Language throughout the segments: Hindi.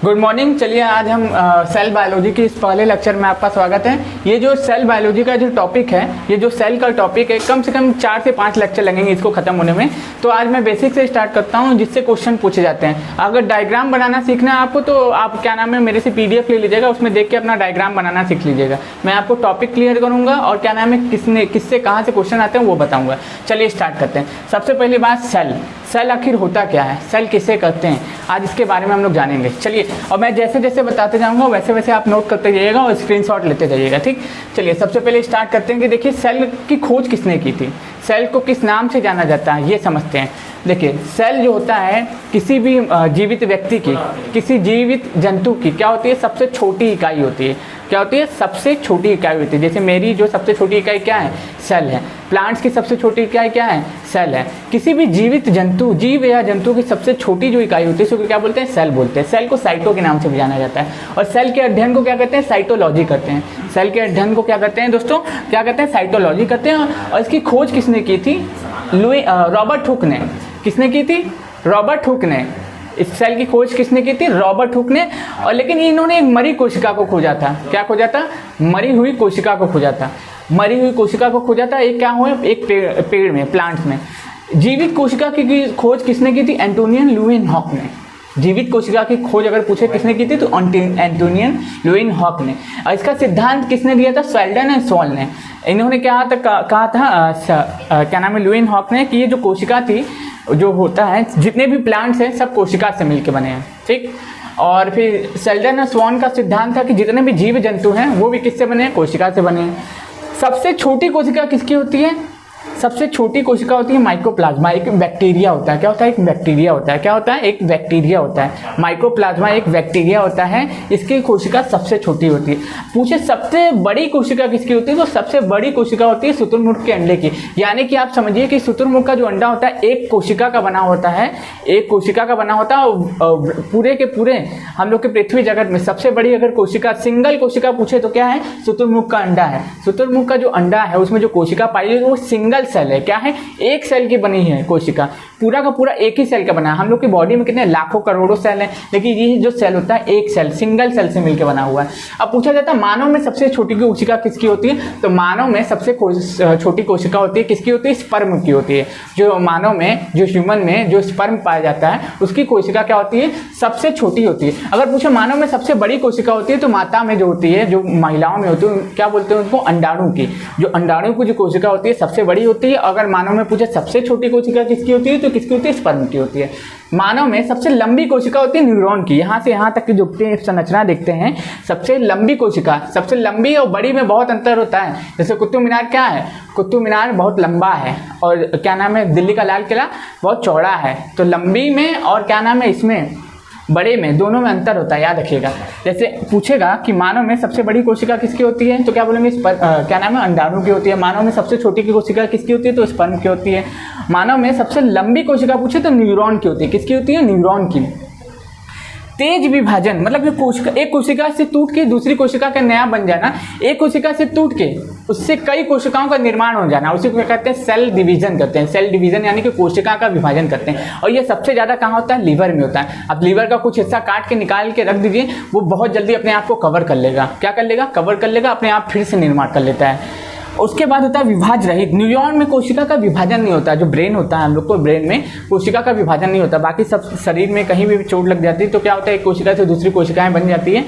Good morning. चलिए आज हम सेल बायोलॉजी के इस पहले लेक्चर में आपका स्वागत है। ये जो सेल बायोलॉजी का जो टॉपिक है, ये जो सेल का टॉपिक है, कम से कम 4 से 5 लेक्चर लगेंगे इसको ख़त्म होने में। तो आज मैं बेसिक से स्टार्ट करता हूँ जिससे क्वेश्चन पूछे जाते हैं। अगर डायग्राम बनाना सीखना है आपको तो आप क्या नाम है मेरे से PDF ले लीजिएगा, उसमें देख के अपना डायग्राम बनाना सीख लीजिएगा। मैं आपको टॉपिक क्लियर करूँगा और क्या नाम है किससे कहाँ से क्वेश्चन आते हैं वो बताऊँगा। चलिए स्टार्ट करते हैं। सबसे पहली बात सेल आखिर होता क्या है, सेल किसे कहते हैं, आज इसके बारे में हम लोग जानेंगे। चलिए, और मैं जैसे जैसे बताते जाऊंगा वैसे वैसे आप नोट करते जाइएगा और स्क्रीनशॉट लेते जाइएगा, ठीक। चलिए सबसे पहले स्टार्ट करते हैं कि देखिए सेल की खोज किसने की थी, सेल को किस नाम से जाना जाता है ये समझते हैं। देखिए सेल जो होता है किसी भी जीवित व्यक्ति की, किसी जीवित जंतु की क्या होती है, सबसे छोटी इकाई होती है। क्या होती है, सबसे छोटी इकाई होती है। जैसे मेरी जो सबसे छोटी इकाई क्या है, सेल है। प्लांट्स की सबसे छोटी इकाई क्या है, सेल है। किसी भी जीवित जंतु, जीव या जंतु की सबसे छोटी जो इकाई होती है उसको क्या बोलते हैं, सेल बोलते हैं। सेल को साइटो के नाम से भी जाना जाता है। और सेल के अध्ययन को क्या कहते हैं, साइटोलॉजी करते हैं। सेल के अध्ययन को क्या कहते हैं दोस्तों, क्या कहते हैं, साइटोलॉजी करते हैं। और इसकी खोज किसने की थी, रॉबर्ट हुक ने। किसने की थी, रॉबर्ट हुक ने। इस सेल की खोज किसने की थी, रॉबर्ट हुक ने। और लेकिन इन्होंने एक मरी कोशिका को खोजा था। क्या खोजा था, मरी हुई कोशिका को खोजा था। मरी हुई कोशिका को खोजा था। एक क्या हुआ, एक पेड़ में, प्लांट्स में। जीवित कोशिका की खोज किसने की थी, एंटोनियन लुइनहॉक ने। जीवित कोशिका की खोज अगर पूछे किसने की थी तो एंटोनियन लुइनहॉक ने। और इसका सिद्धांत किसने दिया था, शेल्डन एंड सोल ने। इन्होंने कहा था क्या नाम है, लुइनहॉक ने, कि ये जो कोशिका थी, जो होता है, जितने भी प्लांट्स हैं सब कोशिका से मिलकर बने हैं, ठीक। और फिर शेल्डन और स्वॉन का सिद्धांत था कि जितने भी जीव जंतु हैं वो भी किससे बने हैं, कोशिका से बने हैं। सबसे छोटी कोशिका किसकी होती है, सबसे छोटी कोशिका होती है माइकोप्लाज्मा। एक बैक्टीरिया होता है। क्या होता है, एक बैक्टीरिया होता है। क्या होता है, एक बैक्टीरिया होता है। माइकोप्लाज्मा एक बैक्टीरिया होता है, इसकी कोशिका सबसे छोटी होती है। पूछे सबसे बड़ी कोशिका किसकी होती है, तो सबसे बड़ी कोशिका होती है शुतुरमुर्ग के अंडे की। यानी कि आप समझिए कि शुतुरमुर्ग का जो अंडा होता है एक कोशिका का बना होता है, एक कोशिका का बना होता है। और पूरे के पूरे हम लोग के पृथ्वी जगत में सबसे बड़ी अगर कोशिका, सिंगल कोशिका पूछे तो क्या है, शुतुरमुर्ग का अंडा है। शुतुरमुर्ग का जो अंडा है उसमें जो कोशिका पाई जाती है वो सिंगल सेल है। क्या है, एक सेल की बनी है कोशिका, पूरा का पूरा एक ही सेल का बना है। हम लोग की बॉडी में कितने लाखों करोड़ों सेल हैं, लेकिन ये जो सेल होता है एक सेल, सिंगल सेल से मिलकर बना हुआ है। अब पूछा जाता है मानव में सबसे छोटी कोशिका किसकी होती है, तो मानव में सबसे छोटी कोशिका होती है किसकी होती है, स्पर्म की होती है। जो मानव में, जो ह्यूमन में जो स्पर्म पाया जाता है उसकी कोशिका क्या होती है, सबसे छोटी होती है। अगर पूछे मानव में सबसे बड़ी कोशिका होती है तो माता में जो होती है, जो महिलाओं में होती है, क्या बोलते हैं उनको, अंडाणु की। जो अंडाणु की जो कोशिका होती है सबसे बड़ी होती है। अगर मानव में पूछे सबसे छोटी कोशिका किसकी होती है तो किसकी होती है, स्पर्म की होती है। मानव में सबसे लंबी कोशिका होती है न्यूरॉन की। यहाँ से यहाँ तक की जो संरचना देखते हैं, सबसे लंबी कोशिका, सबसे लंबी और बड़ी में बहुत अंतर होता है। जैसे कुतुब मीनार क्या है, कुतुब मीनार बहुत लंबा है, और क्या नाम है, दिल्ली का लाल किला बहुत चौड़ा है। तो लंबी में और क्या नाम है, इसमें बड़े में, दोनों में अंतर होता है, याद रखिएगा। जैसे पूछेगा कि मानव में सबसे बड़ी कोशिका किसकी होती है तो क्या बोलेंगे, क्या नाम है, अंडाणु की होती है। मानव में सबसे छोटी की कोशिका किसकी होती है तो स्पर्म की होती है। मानव में सबसे लंबी कोशिका पूछे तो न्यूरॉन की होती है। किसकी होती है, न्यूरॉन की। तेज विभाजन मतलब एक कोशिका से टूट के दूसरी कोशिका का नया बन जाना, एक कोशिका से टूट के उससे कई कोशिकाओं का निर्माण हो जाना, उसी को कहते हैं सेल डिवीजन करते हैं। सेल डिवीजन यानी कि कोशिका का विभाजन करते हैं। और ये सबसे ज़्यादा कहाँ होता है, लीवर में होता है। अब लीवर का कुछ हिस्सा काट के निकाल के रख दीजिए, वो बहुत जल्दी अपने आप को कवर कर लेगा। क्या कर लेगा, कवर कर लेगा, अपने आप फिर से निर्माण कर लेता है। उसके बाद होता है विभाज रहित। न्यूरॉन में कोशिका का विभाजन नहीं होता। जो ब्रेन होता है हम लोग को, ब्रेन में कोशिका का विभाजन नहीं होता। बाकी सब शरीर में कहीं भी चोट लग जाती है तो क्या होता है, एक कोशिका से दूसरी कोशिकाएं बन जाती है।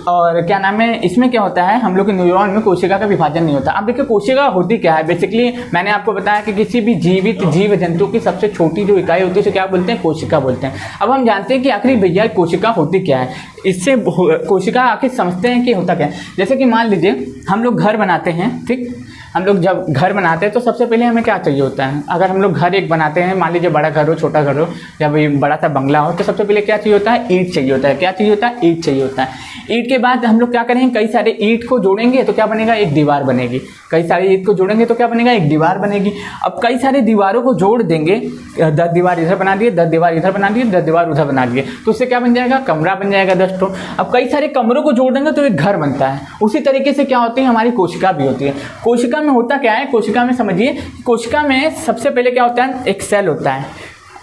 और क्या नाम है, इसमें क्या होता है, हम लोग के न्यूरॉन में कोशिका का विभाजन नहीं होता। अब देखिए कोशिका होती क्या है, बेसिकली मैंने आपको बताया कि किसी भी जीवित जीव जंतु की सबसे छोटी जो इकाई होती है उसे क्या बोलते हैं, कोशिका बोलते हैं। अब हम जानते हैं कि आखिर भैया कोशिका होती क्या है, इससे कोशिका आखिर समझते हैं कि होता क्या है। जैसे कि मान लीजिए हम लोग घर बनाते हैं, ठीक। हम लोग जब घर बनाते हैं तो सबसे पहले हमें क्या चाहिए होता है, अगर हम लोग घर एक बनाते हैं, मान लीजिए बड़ा घर हो छोटा घर हो, जब ये बड़ा सा बंगला हो, तो सबसे पहले क्या चाहिए होता है, ईंट चाहिए होता है। क्या चाहिए होता है, ईंट चाहिए होता है। ईंट के बाद हम लोग क्या करेंगे, कई सारे ईंट को जोड़ेंगे तो क्या बनेगा, एक दीवार बनेगी। कई सारे ईंट को जोड़ेंगे तो क्या बनेगा, एक दीवार बनेगी। अब कई सारे दीवारों को जोड़ देंगे, 10 दीवार इधर बना दिए, 10 दीवार इधर बना दिए, 10 दीवार उधर बना दिए, तो उससे क्या बन जाएगा, कमरा बन जाएगा 10 ठो। अब कई सारे कमरों को जोड़ देंगे तो एक घर बनता है। उसी तरीके से क्या होती है, हमारी कोशिका भी होती है। कोशिका में होता क्या है, कोशिका में समझिए, कोशिका में सबसे पहले क्या होता है, एक सेल होता है।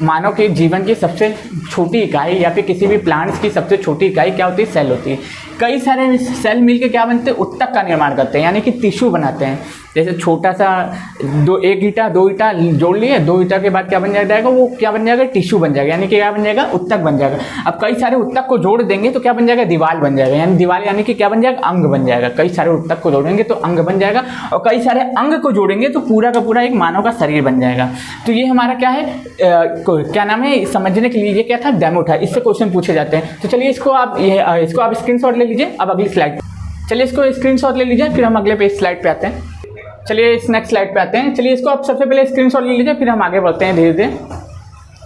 मानव के जीवन की सबसे छोटी इकाई या फिर किसी भी प्लांट्स की सबसे छोटी इकाई क्या होती है? सेल होती है। कई सारे सेल मिलके क्या बनते हैं? उत्तक का निर्माण करते हैं, यानी कि टिश्यू बनाते हैं। जैसे छोटा सा एक ईंटा दो ईंटा जोड़ लिए, दो ईंटा के बाद क्या बन जाएगा? वो क्या बन जाएगा? टिश्यू बन जाएगा, यानी कि क्या बन जाएगा? उत्तक बन जाएगा। अब कई सारे उत्तक को जोड़ देंगे तो क्या बन जाएगा? दीवार बन जाएगा, यानी दीवार यानी कि क्या बन जाएगा? अंग बन जाएगा। कई सारे उत्तक को जोड़ेंगे तो अंग बन जाएगा, और कई सारे अंग को जोड़ेंगे तो पूरा का पूरा एक मानव का शरीर बन जाएगा। तो ये हमारा क्या है, क्या नाम है, समझने के लिए ये क्या था? डेमो था। इससे क्वेश्चन पूछे जाते हैं। तो चलिए इसको आप स्क्रीनशॉट ले लीजिए। अब अगली स्लाइड, चलिए इसको स्क्रीनशॉट ले लीजिए, फिर हम अगले पेज स्लाइड पे आते हैं। चलिए इस नेक्स्ट स्लाइड पे आते हैं। चलिए इसको आप सबसे पहले स्क्रीनशॉट ले लीजिए, फिर हम आगे बढ़ते हैं धीरे धीरे।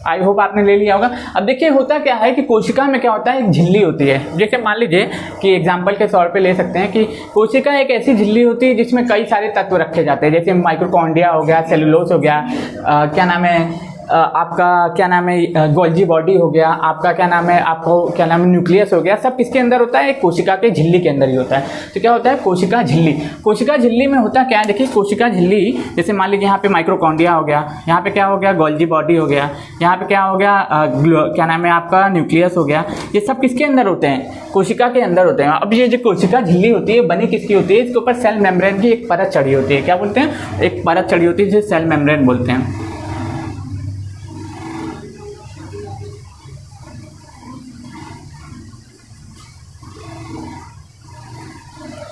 आई होप आपने ले लिया होगा। अब देखिए होता क्या है कि कोशिका में क्या होता है? एक झिल्ली होती है। जैसे मान लीजिए कि एग्जांपल के तौर पे ले सकते हैं कि कोशिका एक ऐसी झिल्ली होती है जिसमें कई सारे तत्व रखे जाते हैं, जैसे माइक्रोकॉन्ड्रिया हो गया, सेलुलोज हो गया, क्या नाम है आपका, क्या नाम है, गोल्जी बॉडी हो गया, आपका क्या नाम है, आपको क्या नाम है, न्यूक्लियस हो गया। सब किसके अंदर होता है? एक कोशिका के झिल्ली के अंदर ही होता है। तो क्या होता है? कोशिका झिल्ली। कोशिका झिल्ली में होता क्या है? देखिए कोशिका झिल्ली, जैसे मान लीजिए यहाँ पे माइक्रोकॉन्ड्रिया हो गया, यहाँ पे क्या हो गया? गोल्जी बॉडी हो गया, यहाँ पे क्या हो गया? क्या नाम है आपका? न्यूक्लियस हो गया। ये सब किसके अंदर होते हैं? कोशिका के अंदर होते हैं। अब ये जो कोशिका झिल्ली होती है बनी किसकी होती है? इसके ऊपर सेल मेम्ब्रेन की एक परत चढ़ी होती है। क्या बोलते हैं? एक परत चढ़ी होती है जिसे सेल मेम्ब्रेन बोलते हैं।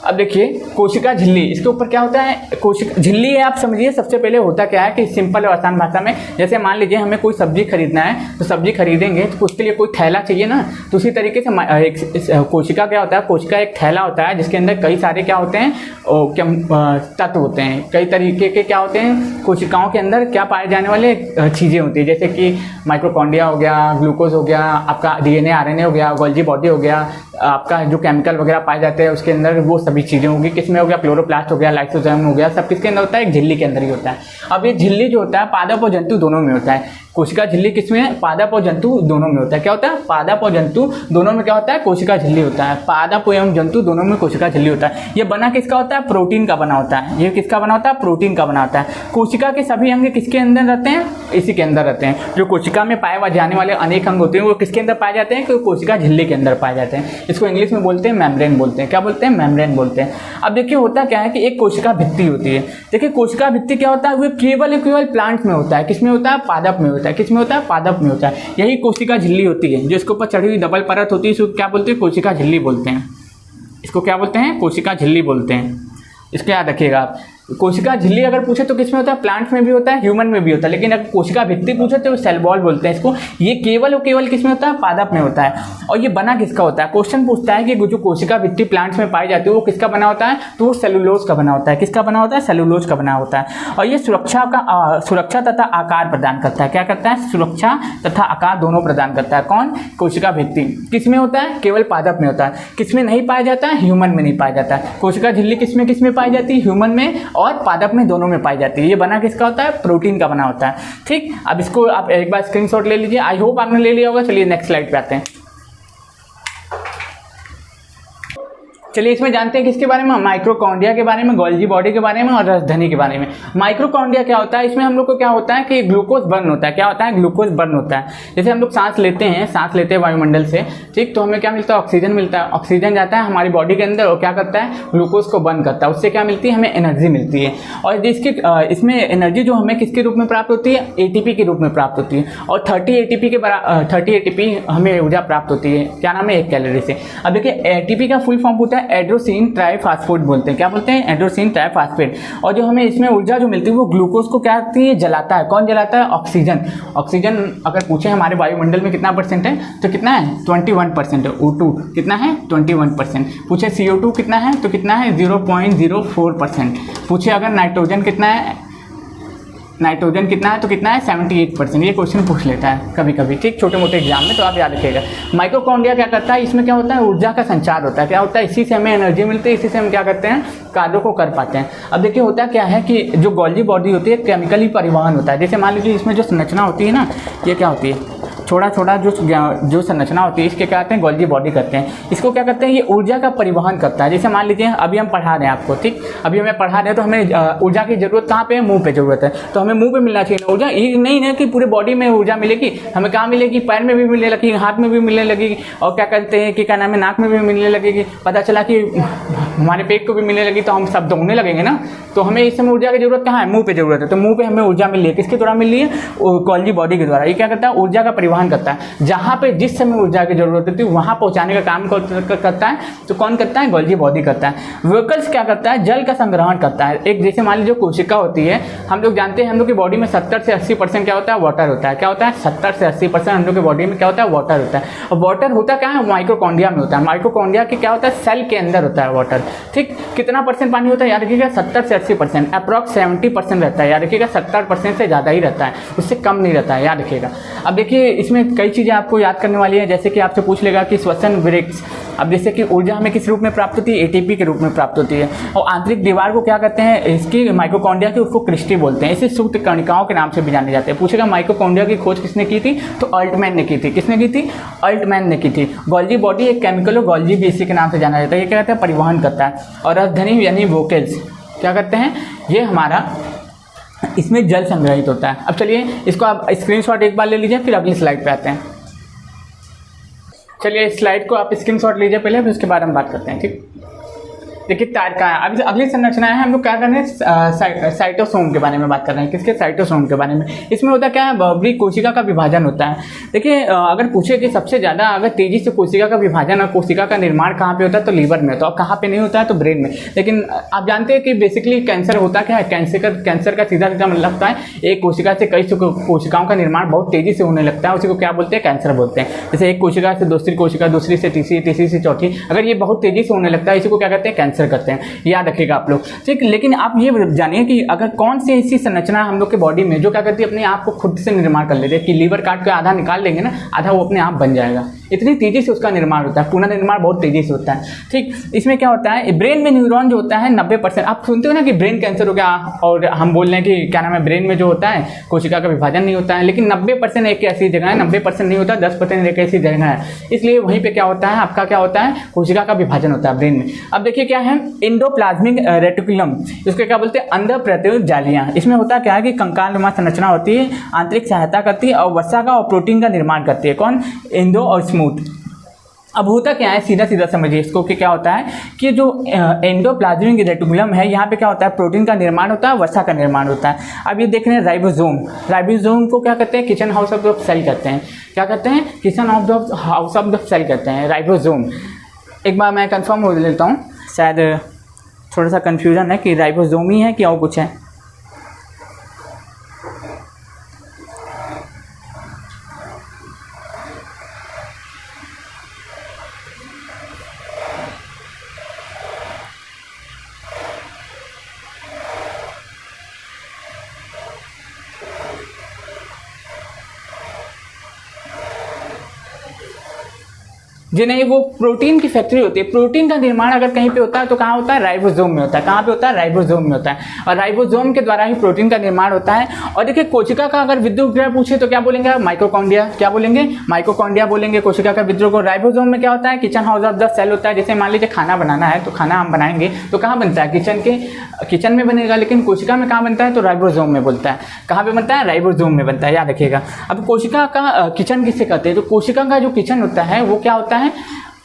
अब देखिए कोशिका झिल्ली, इसके ऊपर क्या होता है? कोशिका झिल्ली है, आप समझिए। सबसे पहले होता क्या है कि सिंपल और आसान भाषा में, जैसे मान लीजिए हमें कोई सब्जी खरीदना है, तो सब्जी खरीदेंगे तो उसके लिए कोई थैला चाहिए ना। तो उसी तरीके से कोशिका क्या होता है? कोशिका एक थैला होता है जिसके अंदर कई सारे क्या होते हैं? तत्व होते हैं। कई तरीके के क्या होते हैं? कोशिकाओं के अंदर क्या पाए जाने वाले चीज़ें होती है, जैसे कि माइक्रोकॉन्ड्रिया हो गया, ग्लूकोज हो गया, आपका DNA RNA हो गया, गोल्जी बॉडी हो गया, आपका जो केमिकल वगैरह पाए जाते हैं उसके अंदर, वो सभी चीज़ें होंगी। किसमें हो गया? क्लोरोप्लास्ट हो गया, लाइसोसोम हो गया, सब किसके अंदर होता है? एक झिल्ली के अंदर ही होता है। अब ये झिल्ली जो होता है पादप और जंतु दोनों में होता है। कोशिका झिल्ली किसमें है? पादप और जंतु दोनों में होता है। क्या होता है? पादप और जंतु दोनों में क्या होता है? कोशिका झिल्ली होता है। पादप एवं जंतु दोनों में कोशिका झिल्ली होता है। ये बना किसका होता है? प्रोटीन का बना होता है। ये किसका बना होता है? प्रोटीन का बना होता है। कोशिका के सभी अंग किसके अंदर रहते हैं? इसी के अंदर रहते हैं। जो कोशिका में पाए जाने वाले अनेक अंग होते हैं वो किसके अंदर पाए जाते हैं? कि कोशिका झिल्ली के अंदर पाए जाते हैं। इसको इंग्लिश में बोलते हैं मेम्ब्रेन बोलते हैं। क्या बोलते हैं? मेम्ब्रेन बोलते हैं। अब देखिए होता क्या है कि एक कोशिका भित्ति होती है। देखिए कोशिका भित्ति क्या होता है? वो केवल प्लांट में होता है। किसमें होता है? पादप में होता है। किसमें होता है? पादप में होता है। यही कोशिका झिल्ली होती है, जो इसके ऊपर चढ़ी हुई डबल परत होती है, इसको क्या बोलते हैं? कोशिका झिल्ली बोलते हैं। इसको क्या बोलते हैं? कोशिका झिल्ली बोलते हैं। इसको याद रखिएगा आप। कोशिका झिल्ली अगर पूछे तो किसमें होता है? प्लांट्स में भी होता है, ह्यूमन में भी होता है। लेकिन अगर कोशिका भित्ति पूछे तो सेल वॉल बोलते हैं इसको। ये केवल और केवल किसमें होता है? पादप में होता है। और ये बना किसका होता है? क्वेश्चन पूछता है कि जो कोशिका भित्ति प्लांट्स में पाई जाती है वो किसका बना होता है? तो वो सेलुलोज का बना होता है। किसका बना होता है? सेलुलोज का बना होता है। और ये सुरक्षा तथा आकार प्रदान करता है। क्या करता है? सुरक्षा तथा आकार दोनों प्रदान करता है। कौन? कोशिका भित्ति। किसमें होता है? केवल पादप में होता है। किसमें नहीं पाया जाता है? ह्यूमन में नहीं पाया जाता है। कोशिका झिल्ली किसमें पाई जाती है? ह्यूमन में और पादप में, दोनों में पाई जाती है। ये बना किसका होता है? प्रोटीन का बना होता है। ठीक, अब इसको आप एक बार स्क्रीनशॉट ले लीजिए। आई होप आपने ले लिया होगा। चलिए नेक्स्ट स्लाइड पे आते हैं। चलिए इसमें जानते हैं किसके बारे में? माइक्रोकॉन्ड्रिया के बारे में, गोल्जी बॉडी के बारे में और रसधनी के बारे में। माइक्रोकॉन्ड्रिया क्या होता है? इसमें हम लोग को क्या होता है कि ग्लूकोज बर्न होता है। क्या होता है? ग्लूकोज बर्न होता है। जैसे हम लोग सांस लेते हैं वायुमंडल से, ठीक, तो हमें क्या मिलता है? ऑक्सीजन मिलता है। ऑक्सीजन जाता है हमारी बॉडी के अंदर और क्या करता है? ग्लूकोज को बर्न करता है। उससे क्या मिलती है? हमें एनर्जी मिलती है। और जिसकी इसमें एनर्जी जो हमें किसके रूप में प्राप्त होती है? ATP के रूप में प्राप्त होती है। और 30 ATP हमें ऊर्जा प्राप्त होती है। क्या नाम है? 1 कैलोरी से। अब देखिए ATP का फुल फॉर्म होता है एड्रोसिन ट्राइफॉस्फेट बोलते हैं। क्या बोलते हैं? एड्रोसिन ट्राइफॉस्फेट। और जो हमें इसमें ऊर्जा जो मिलती है वो ग्लूकोज को क्या करती है? जलाता है। कौन जलाता है? ऑक्सीजन। ऑक्सीजन अगर पूछे हमारे वायुमंडल में कितना परसेंट है तो कितना है? 21% है। O2 कितना है? 21%। पूछे CO2 कितना है तो कितना है? 0.04%। पूछे अगर नाइट्रोजन कितना है तो कितना है? 78%। ये क्वेश्चन पूछ लेता है कभी कभी, ठीक, छोटे मोटे एग्जाम में, तो आप याद रखिएगा। माइटोकॉन्ड्रिया क्या करता है? इसमें क्या होता है? ऊर्जा का संचार होता है। क्या होता है? इसी से हमें एनर्जी मिलती है, इसी से हम क्या करते हैं? कार्यों को कर पाते हैं। अब देखिए होता क्या है कि जो गोल्जी बॉडी होती है केमिकली परिवहन होता है। जैसे मान लीजिए इसमें जो संरचना होती है ना, ये क्या होती है? छोटा छोटा जो संरचना होती है इसके क्या कहते हैं, गोल्जी बॉडी करते हैं। इसको क्या करते हैं, ये ऊर्जा का परिवहन करता है। जैसे मान लीजिए अभी हम पढ़ा रहे हैं आपको, ठीक, अभी हमें पढ़ा रहे हैं तो हमें ऊर्जा की जरूरत कहाँ पे है, मुंह पे जरूरत है, तो हमें मुंह पे मिलना चाहिए ना ऊर्जा। ये नहीं है कि पूरे बॉडी में ऊर्जा मिलेगी, हमें कहाँ मिलेगी, पैर में भी मिलने लगेगी, हाथ में भी मिलने लगेगी, और क्या कहते हैं कि क्या नाम है, नाक में भी मिलने लगेगी। पता चला कि हमारे पेट को भी मिलने लगी तो हम सब दौड़ने लगेंगे ना। तो हमें इस समय ऊर्जा की जरूरत कहाँ है, मुंह पे जरूरत है। तो मुंह पे हमें ऊर्जा मिल रही है, किसके द्वारा मिल रही है, गोल्जी बॉडी के द्वारा। ये क्या करता है, ऊर्जा का परिवहन करता है। जहाँ पे जिस समय ऊर्जा की जरूरत होती है वहाँ पहुँचाने का काम करता है। तो कौन करता है, गोल्जी बॉडी करता है। वेकल्स क्या करता है, जल का संग्रहण करता है। एक जैसे मान लीजिए कोशिका होती है, हम लोग जानते हैं हम लोग की बॉडी में 70 से 80% क्या होता है, वाटर होता है। क्या होता है, 70 से 80% हम लोग की बॉडी में क्या होता है, वाटर होता है। और वाटर होता क्या है, माइक्रोकॉन्ड्रिया में होता है। माइक्रोकॉन्ड्रिया के क्या होता है, सेल के अंदर होता है वाटर, ठीक। कितना परसेंट पानी होता है, याद रखिएगा 70 से 80%, अप्रॉक्स 70% रहता है। याद रखिएगा 70% से ज़्यादा ही रहता है, उससे कम नहीं रहता है, याद रखिएगा। अब देखिए इसमें कई चीज़ें आपको याद करने वाली है, जैसे कि आपसे पूछ लेगा कि श्वसन वृक्ष। अब जैसे कि ऊर्जा हमें किस रूप में प्राप्त होती है, एटीपी के रूप में प्राप्त होती है। और आंतरिक दीवार को क्या कहते हैं, इसकी माइक्रोकॉन्ड्रिया की, उसको क्रिस्टी बोलते हैं। इसे सूक्ष्म कणिकाओं के नाम से भी जाने जाते हैं। पूछेगा माइक्रोकॉन्ड्रिया की खोज किसने की थी, तो अल्टमैन ने की थी। किसने की थी, अल्टमैन ने की थी। गोल्जी बॉडी एक केमिकल हो, गोल्जी भी इसी के नाम से जाना जाता है। ये क्या कहते हैं, परिवहन करता है। और रसधनी यानी वोकल्स क्या करते हैं, ये हमारा इसमें जल संग्रहित होता है। अब चलिए इसको आप स्क्रीनशॉट एक बार ले लीजिए, फिर अगली स्लाइड पे आते हैं। चलिए इस स्लाइड को आप स्क्रीनशॉट लीजिए पहले, फिर उसके बारे में बात करते हैं, ठीक। देखिए तारका है। अभी अगली संरचना है, हम लोग क्या कर रहे हैं, साइटोसोम के बारे में बात कर रहे हैं। किसके, साइटोसोम के बारे में। इसमें होता क्या है, बड़ी कोशिका का विभाजन होता है। देखिए अगर पूछे कि सबसे ज़्यादा अगर तेजी से कोशिका का विभाजन और कोशिका का निर्माण कहाँ पे होता है, तो लीवर में होता है। और कहाँ पे नहीं होता है, तो ब्रेन में। लेकिन आप जानते हैं कि बेसिकली कैंसर होता क्या है, कैंसर का सीधा सीधा मतलब लगता है एक कोशिका से कई कोशिकाओं का निर्माण बहुत तेजी से होने लगता है, उसी को क्या बोलते हैं, कैंसर बोलते हैं। जैसे एक कोशिका से दूसरी कोशिका, दूसरी से तीसरी, तीसरी से चौथी, अगर ये बहुत तेजी से होने लगता है इसी को क्या कहते हैं, कैंसर करते हैं। याद रखिएगा आप लोग, ठीक। लेकिन आप ये जानिए कि अगर कौन सी ऐसी संरचना हम लोग के बॉडी में जो क्या करती है, अपने आप को खुद से निर्माण कर लेते हैं, कि लीवर काट के आधा निकाल लेंगे ना, आधा वो अपने आप बन जाएगा। इतनी तेजी से उसका निर्माण होता है, पुनर्निर्माण बहुत तेजी से होता है, ठीक। इसमें क्या होता है, ब्रेन में न्यूरॉन जो होता है 90%, आप सुनते हो ना कि ब्रेन कैंसर हो गया, और हम बोल रहे हैं कि क्या नाम है, ब्रेन में जो होता है कोशिका का विभाजन नहीं होता है। लेकिन 90% एक ऐसी जगह है, 90% नहीं होता, 10% एक ऐसी जगह है। इसलिए वहीं पर क्या होता है, आपका क्या होता है, कोशिका का विभाजन होता है ब्रेन में। अब देखिए क्या है, एंडोप्लाज्मिक रेटिकुलम, इसको क्या बोलते हैं, अंदर प्रतिरोध जालियां। इसमें होता क्या है कि कंकालनुमा संरचना होती है, आंतरिक सहायता करती है और वसा का और प्रोटीन का निर्माण करती है। कौन, एंडो और स्मूथ। अब होता क्या है, सीधा सीधा समझिए इसको कि क्या होता है कि जो एंडोप्लाज्मिक रेटिकुलम है, यहाँ पे क्या होता है, प्रोटीन का निर्माण होता है, वसा का निर्माण होता है। अब ये देख रहे हैं राइबोसोम। राइबोसोम को क्या कहते हैं, kitchen house of the cell कहते हैं। क्या कहते हैं, kitchen of the house of the cell कहते हैं, राइबोसोम। एक बार मैं कंफर्म हो लेता हूँ, शायद थोड़ा सा कन्फ्यूजन है कि राइबोसोम ही है कि और कुछ है। जी नहीं, वो प्रोटीन की फैक्ट्री होती है। प्रोटीन का निर्माण अगर कहीं पे होता है तो कहाँ होता है, राइबोसोम में होता है। कहाँ पे होता है, राइबोसोम में होता है। और राइबोसोम के द्वारा ही प्रोटीन का निर्माण होता है। और देखिए कोशिका का अगर विद्युत उपग्रह पूछे तो क्या बोलेंगे, माइक्रोकॉन्ड्रिया। क्या बोलेंगे, माइक्रोकॉन्ड्रिया बोलेंगे कोशिका का विद्युत को। राइबोसोम में क्या होता है, kitchen house of the cell होता है। जैसे मान लीजिए खाना बनाना है तो खाना हम बनाएंगे तो कहाँ बनता है, किचन में बनेगा। लेकिन कोशिका में कहाँ बनता है, तो राइबोसोम में बोलता है। कहाँ पे बनता है, राइबोसोम में बनता है, याद रखिएगा। अब कोशिका का किचन किसे कहते हैं, तो कोशिका का जो किचन होता है वो क्या होता है,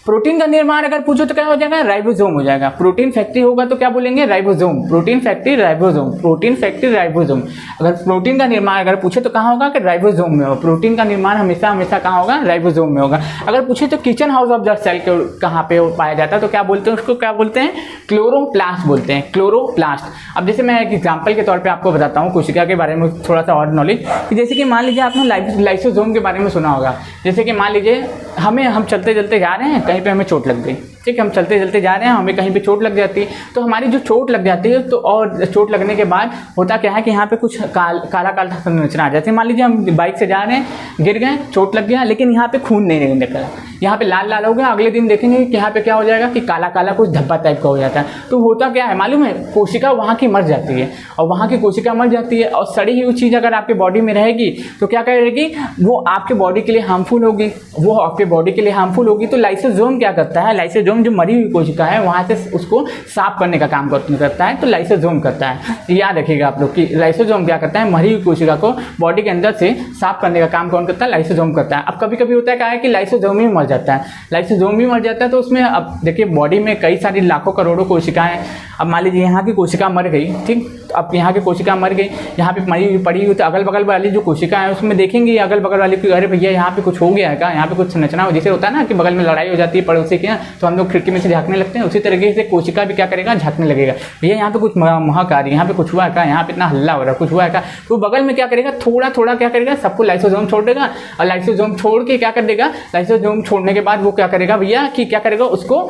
प्रोटीन का निर्माण अगर पूछो तो क्या हो जाएगा, राइबोसोम हो जाएगा। प्रोटीन फैक्ट्री होगा तो क्या बोलेंगे, ribosome. Protein factory ribosome, protein factory ribosome. अगर प्रोटीन का निर्माण अगर पूछे तो कहाँ होगा, कि राइबोसोम में हो। प्रोटीन का निर्माण हमेशा हमेशा कहाँ होगा, राइबोसोम में होगा। अगर पूछे तो kitchen house of the cell कहाँ पे पाया जाता है, तो क्या बोलते हैं उसको, क्या बोलते हैं, क्लोरोप्लास्ट बोलते हैं, क्लोरोप्लास्ट। अब जैसे मैं एक एग्जाम्पल के तौर पर आपको बताता हूँ कोशिका के बारे में थोड़ा सा और नॉलेज, कि जैसे कि मान लीजिए आपने लाइसोसोम के बारे में सुना होगा। जैसे कि मान लीजिए हम चलते चलते जा रहे हैं कहीं पे हमें चोट लग गई, ठीक है, हम चलते चलते जा रहे हैं, हमें कहीं पे चोट लग जाती है, तो हमारी जो चोट लग जाती है तो और चोट लगने के बाद होता क्या है कि यहाँ पे कुछ काला काला संरचना आ जाती है। मान लीजिए हम बाइक से जा रहे हैं, गिर गए, चोट लग गया, लेकिन यहाँ पे खून नहीं निकला, यहाँ पे लाल लाल हो गया, अगले दिन देखेंगे कि यहाँ पे क्या हो जाएगा कि काला काला कुछ धब्बा टाइप का हो जाता है। तो होता क्या है मालूम है, कोशिका वहाँ की मर जाती है, और वहाँ की कोशिका मर जाती है और सड़ी हुई चीज़ अगर आपके बॉडी में रहेगी तो क्या करेगी, वो आपके बॉडी के लिए हार्मफुल होगी, वो आपके बॉडी के लिए हार्मफुल होगी। तो लाइसोसोम क्या करता है, लाइसोसोम जो मरी हुई कोशिका है वहाँ से उसको साफ करने का काम करता है, तो लाइसोसोम करता है। याद रखिएगा आप लोग कि लाइसोसोम क्या करता है, मरी हुई कोशिका को बॉडी के अंदर से साफ करने का काम कौन करता है, लाइसोसोम करता है। अब कभी कभी होता है क्या है कि लाइसोसोम ही मर जाता है, लाइसोसोम भी मर जाता है, तो उसमें अब देखिए बॉडी में कई सारी लाखों करोड़ों कोशिकाएं, अब मान लीजिए यहाँ की कोशिका मर गई, ठीक, अब यहाँ की कोशिका मर गई, यहाँ पे मरी हुई पड़ी हुई, तो अगल बगल वाली जो कोशिका है उसमें देखेंगे अगल बगल वाली की, अरे भैया यहाँ पे कुछ हो गया है क्या, यहाँ पे कुछ संरचना हो, जैसे होता है ना कि बगल में लड़ाई हो जाती है पड़ोसी के, तो हम लोग खिड़की में से झाँकने लगते हैं, उसी तरीके से कोशिका भी क्या करेगा, झाँकने लगेगा, भैया यहाँ पे कुछ महक आ रही है, यहाँ पे कुछ हुआ है क्या, यहाँ पे इतना हल्ला हो रहा है, कुछ हुआ है क्या, तो बगल में क्या करेगा, थोड़ा थोड़ा क्या करेगा, सबको लाइसोसोम छोड़ देगा, और लाइसोसोम छोड़ के क्या कर देगा, लाइसोसोम छोड़ने के बाद वो क्या करेगा भैया कि क्या करेगा, उसको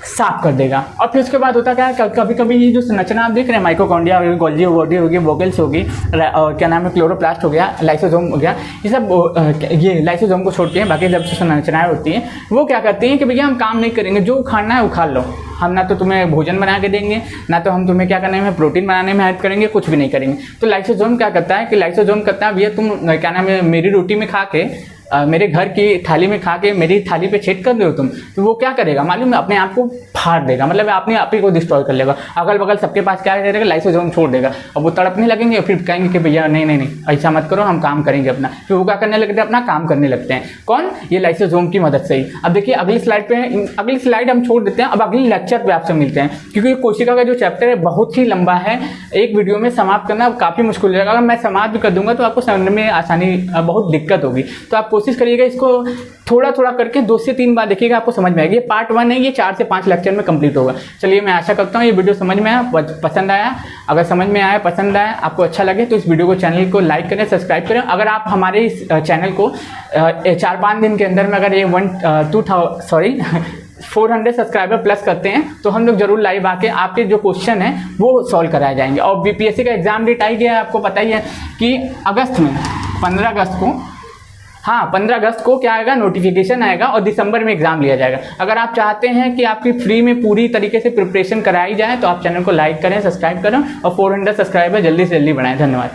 साफ कर देगा। और फिर उसके बाद होता क्या है, कभी कभी ये जो संरचना आप देख रहे हैं, माइटोकॉन्ड्रिया होगी, गोल्जी बॉडी होगी, वोगल्स होगी, और क्या नाम है, क्लोरोप्लास्ट हो गया, लाइसोसोम हो गया, ये सब ये लाइसोसोम को छोड़ते हैं, बाकी जब संरचनाएं होती हैं वो क्या करती हैं कि भैया हम काम नहीं करेंगे, जो खाना है वो खा लो, हम ना तो तुम्हें भोजन बना के देंगे, ना तो हम तुम्हें क्या करने में प्रोटीन बनाने में हेल्प करेंगे, कुछ भी नहीं करेंगे। तो लाइसोसोम क्या करता है कि लाइसोसोम करता है भैया तुम क्या नाम है, मेरी रोटी में खा के, मेरे घर की थाली में खा के मेरी थाली पे छेद कर दो तुम, तो वो क्या करेगा मालूम है, अपने आप को फाड़ देगा, मतलब अपने आप ही को डिस्ट्रॉय कर लेगा, अगल बगल सबके पास क्या करेगा, लाइसोसोम छोड़ देगा, और वो तड़पने लगेंगे, फिर कहेंगे कि भैया नहीं नहीं नहीं ऐसा मत करो, हम काम करेंगे अपना, फिर वो क्या करने लगते हैं, अपना काम करने लगते हैं, कौन, ये लाइसोसोम की मदद से ही। अब देखिए अगली स्लाइड पे, अगली स्लाइड हम छोड़ देते हैं, अब अगले लेक्चर पे आपसे मिलते हैं, क्योंकि कोशिका का जो चैप्टर है बहुत ही लंबा है, एक वीडियो में समाप्त करना काफ़ी मुश्किल हो जाएगा, अगर मैं समाप्त भी कर दूंगा तो आपको समझने में आसानी बहुत दिक्कत होगी, तो आप कोशिश करिएगा इसको थोड़ा थोड़ा करके 2 से 3 बार देखिएगा, आपको समझ में आएगी। ये पार्ट 1 है, ये 4 से 5 लेक्चर में कंप्लीट होगा। चलिए मैं आशा करता हूँ ये वीडियो समझ में आया, पसंद आया, अगर समझ में आया, पसंद आया, आपको अच्छा लगे तो इस वीडियो को, चैनल को लाइक करें, सब्सक्राइब करें। अगर आप हमारे इस चैनल को 4-5 दिन के अंदर में अगर ये 400 सब्सक्राइबर प्लस करते हैं तो हम लोग जरूर लाइव आके आपके जो क्वेश्चन है वो सॉल्व कराए जाएंगे। और बीपीएससी का एग्जाम डेट आई गया है, आपको पता ही है कि अगस्त में 15 अगस्त को, हाँ 15 अगस्त को क्या आएगा, नोटिफिकेशन आएगा, और दिसंबर में एग्जाम लिया जाएगा। अगर आप चाहते हैं कि आपकी फ्री में पूरी तरीके से प्रिपरेशन कराई जाए तो आप चैनल को लाइक करें, सब्सक्राइब करें, और 400 सब्सक्राइबर जल्दी से जल्दी बढ़ाएं। धन्यवाद।